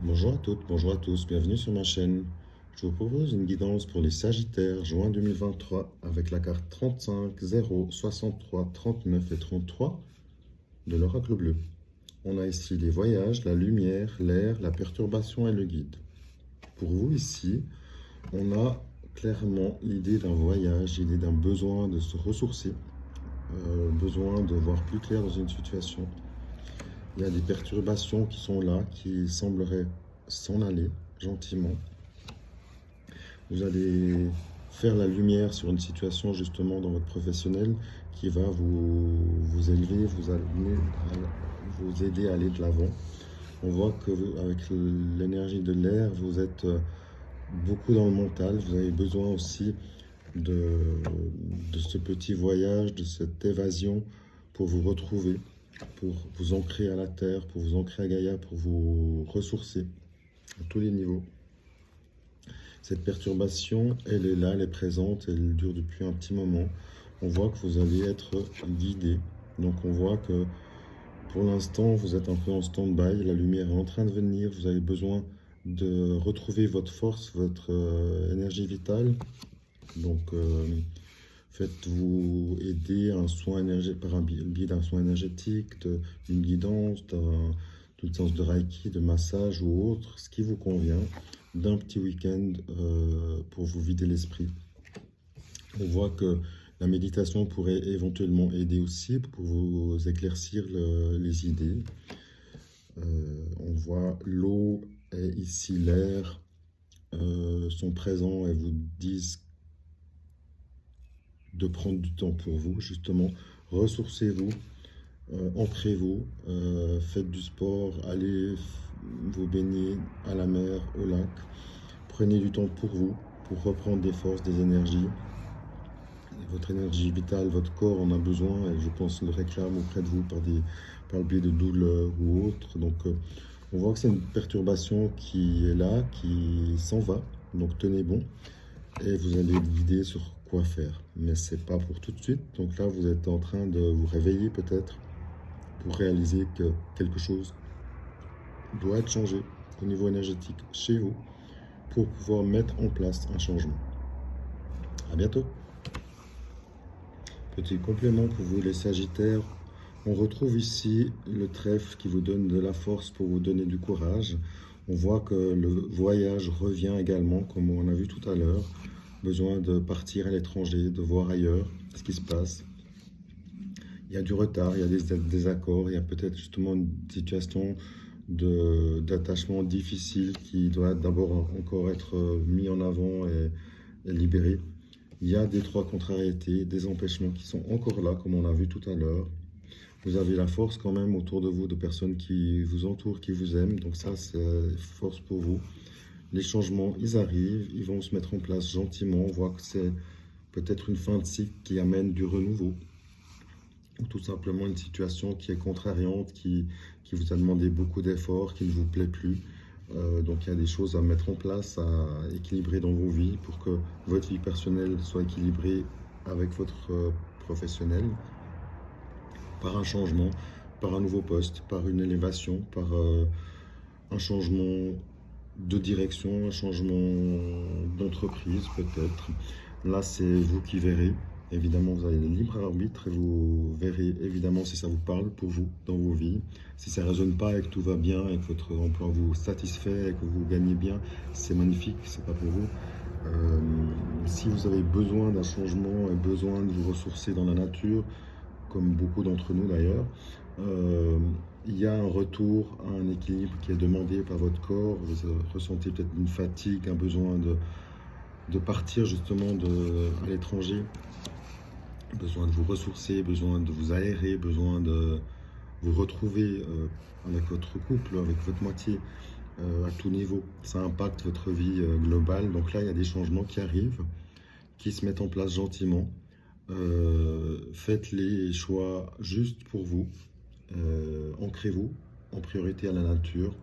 Bonjour à toutes, bonjour à tous, bienvenue sur ma chaîne. Je vous propose une guidance pour les Sagittaires juin 2023 avec la carte 35, 0, 63, 39 et 33 de l'oracle bleu. On a ici les voyages, la lumière, l'air, la perturbation et le guide. Pour vous ici, on a clairement l'idée d'un voyage, l'idée d'un besoin de se ressourcer, besoin de voir plus clair dans une situation. Il y a des perturbations qui sont là, qui sembleraient s'en aller gentiment. Vous allez faire la lumière sur une situation justement dans votre professionnel qui va vous élever, vous aider à aller de l'avant. On voit que avec l'énergie de l'air, vous êtes beaucoup dans le mental. Vous avez besoin aussi de ce petit voyage, de cette évasion pour vous retrouver, pour vous ancrer à la terre, pour vous ancrer à Gaïa, pour vous ressourcer à tous les niveaux. Cette perturbation, elle est là, elle est présente, elle dure depuis un petit moment. On voit que vous allez être guidé. Donc on voit que pour l'instant, vous êtes un peu en stand-by. La lumière est en train de venir. Vous avez besoin de retrouver votre force, votre énergie vitale. Donc faites-vous aider un soin par un biais d'un soin énergétique, d'une guidance, d'une séance de Reiki, de massage ou autre, ce qui vous convient, d'un petit week-end pour vous vider l'esprit. On voit que la méditation pourrait éventuellement aider aussi pour vous éclaircir les idées. On voit l'eau et ici l'air sont présents et vous disent de prendre du temps pour vous, justement. Ressourcez-vous, ancrez-vous, faites du sport, allez vous baigner à la mer, au lac. Prenez du temps pour vous, pour reprendre des forces, des énergies. Votre énergie vitale, votre corps en a besoin et je pense le réclame auprès de vous par le biais de douleurs ou autres. Donc on voit que c'est une perturbation qui est là, qui s'en va. Donc tenez bon et vous allez être guidé sur quoi faire. Mais c'est pas pour tout de suite. Donc là, vous êtes en train de vous réveiller peut-être pour réaliser que quelque chose doit être changé au niveau énergétique chez vous pour pouvoir mettre en place un changement. À bientôt. Petit complément pour vous les Sagittaires, on retrouve ici le trèfle qui vous donne de la force pour vous donner du courage. On voit que le voyage revient également, comme on a vu tout à l'heure. Besoin de partir à l'étranger, de voir ailleurs ce qui se passe. Il y a du retard, il y a des désaccords, il y a peut-être justement une situation d'attachement difficile qui doit d'abord encore être mis en avant et libéré. Il y a des trois contrariétés, des empêchements qui sont encore là, comme on a vu tout à l'heure. Vous avez la force quand même autour de vous, de personnes qui vous entourent, qui vous aiment. Donc ça, c'est force pour vous. Les changements, ils arrivent, ils vont se mettre en place gentiment. On voit que c'est peut-être une fin de cycle qui amène du renouveau. Ou tout simplement une situation qui est contrariante, qui vous a demandé beaucoup d'efforts, qui ne vous plaît plus. Donc il y a des choses à mettre en place, à équilibrer dans vos vies pour que votre vie personnelle soit équilibrée avec votre professionnel, par un changement, par un nouveau poste, par une élévation, par un changement de direction, un changement d'entreprise peut-être. Là, c'est vous qui verrez. Évidemment, vous avez le libre arbitre et vous verrez évidemment si ça vous parle pour vous dans vos vies. Si ça ne résonne pas et que tout va bien et que votre emploi vous satisfait et que vous gagnez bien, c'est magnifique, c'est pas pour vous. Si vous avez besoin d'un changement et besoin de vous ressourcer dans la nature, comme beaucoup d'entre nous d'ailleurs, il y a un retour à un équilibre qui est demandé par votre corps. Vous ressentez peut-être une fatigue, un besoin de partir justement à l'étranger, besoin de vous ressourcer, besoin de vous aérer, besoin de vous retrouver avec votre couple, avec votre moitié, à tout niveau. Ça impacte votre vie globale. Donc là, il y a des changements qui arrivent, qui se mettent en place gentiment. Faites les choix juste pour vous. Ancrez-vous en priorité à la nature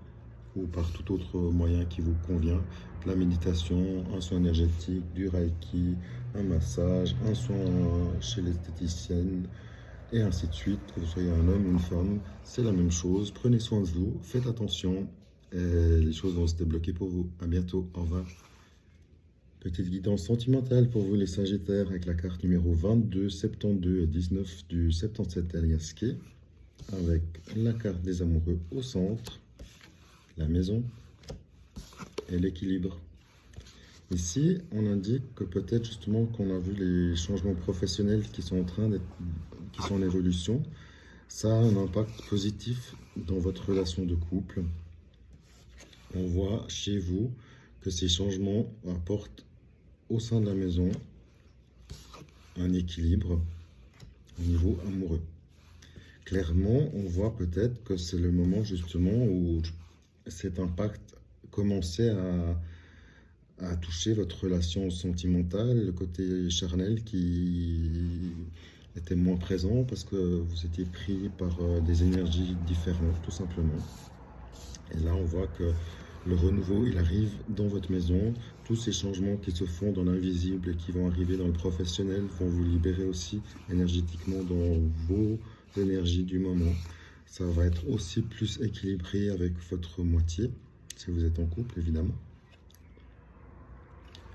ou par tout autre moyen qui vous convient. De la méditation, un soin énergétique, du reiki, un massage, un soin chez l'esthéticienne et ainsi de suite. Que vous soyez un homme ou une femme, c'est la même chose. Prenez soin de vous, faites attention et les choses vont se débloquer pour vous. À bientôt, au revoir. Petite guidance sentimentale pour vous les Sagittaires avec la carte numéro 22, 72 et 19 du 77 Aliasqué, avec la carte des amoureux au centre, la maison et l'équilibre. Ici, on indique que peut-être justement qu'on a vu les changements professionnels qui sont qui sont en évolution. Ça a un impact positif dans votre relation de couple. On voit chez vous que ces changements apportent au sein de la maison un équilibre au niveau amoureux. Clairement, on voit peut-être que c'est le moment justement où cet impact commençait à toucher votre relation sentimentale, le côté charnel qui était moins présent parce que vous étiez pris par des énergies différentes, tout simplement. Et là, on voit que le renouveau, il arrive dans votre maison. Tous ces changements qui se font dans l'invisible et qui vont arriver dans le professionnel vont vous libérer aussi énergétiquement dans vos énergies du moment. Ça va être aussi plus équilibré avec votre moitié, si vous êtes en couple, évidemment.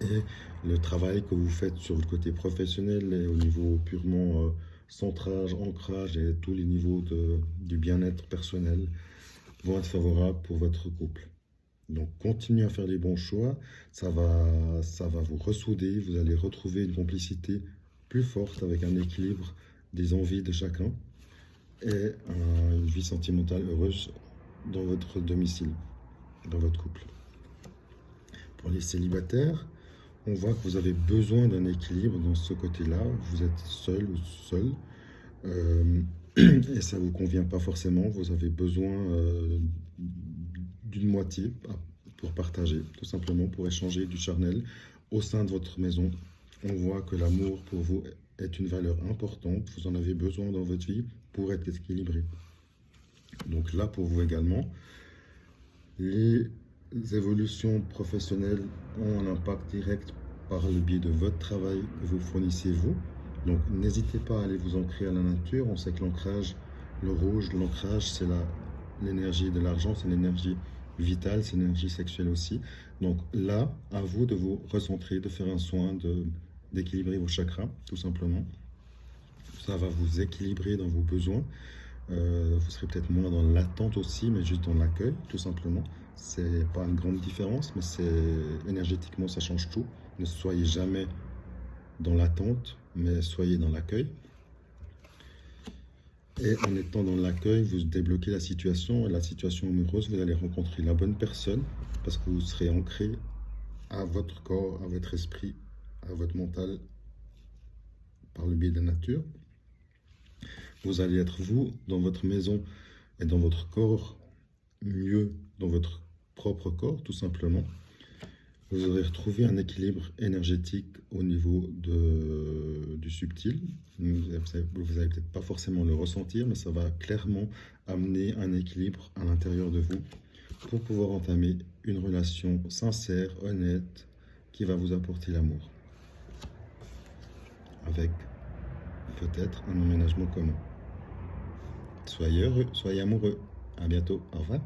Et le travail que vous faites sur le côté professionnel et au niveau purement centrage, ancrage et tous les niveaux du bien-être personnel vont être favorables pour votre couple. Donc, continuez à faire les bons choix. Ça va vous ressouder. Vous allez retrouver une complicité plus forte avec un équilibre des envies de chacun et une vie sentimentale heureuse dans votre domicile, dans votre couple. Pour les célibataires, on voit que vous avez besoin d'un équilibre dans ce côté-là. Vous êtes seul ou seul et ça ne vous convient pas forcément. Vous avez besoin d'une moitié pour partager, tout simplement pour échanger du charnel au sein de votre maison. On voit que l'amour pour vous est une valeur importante. Vous en avez besoin dans votre vie pour être équilibré. Donc là, pour vous également, les évolutions professionnelles ont un impact direct par le biais de votre travail que vous fournissez vous. Donc n'hésitez pas à aller vous ancrer à la nature. On sait que l'ancrage, le rouge, l'ancrage, c'est l'énergie de l'argent, c'est l'énergie vitale, c'est l'énergie sexuelle aussi. Donc là, à vous de vous recentrer, de faire un soin, d'équilibrer vos chakras, tout simplement. Ça va vous équilibrer dans vos besoins. Vous serez peut-être moins dans l'attente aussi, mais juste dans l'accueil, tout simplement. C'est pas une grande différence, mais énergétiquement, ça change tout. Ne soyez jamais dans l'attente, mais soyez dans l'accueil. Et en étant dans l'accueil, vous débloquez la situation. Et la situation amoureuse, vous allez rencontrer la bonne personne parce que vous serez ancré à votre corps, à votre esprit, à votre mental par le biais de la nature. Vous allez être vous dans votre maison et dans votre corps, mieux dans votre propre corps, tout simplement. Vous aurez retrouvé un équilibre énergétique au niveau du subtil. Vous n'allez peut-être pas forcément le ressentir, mais ça va clairement amener un équilibre à l'intérieur de vous pour pouvoir entamer une relation sincère, honnête, qui va vous apporter l'amour. Avec peut-être un emménagement commun. Soyez heureux, soyez amoureux. À bientôt. Au revoir.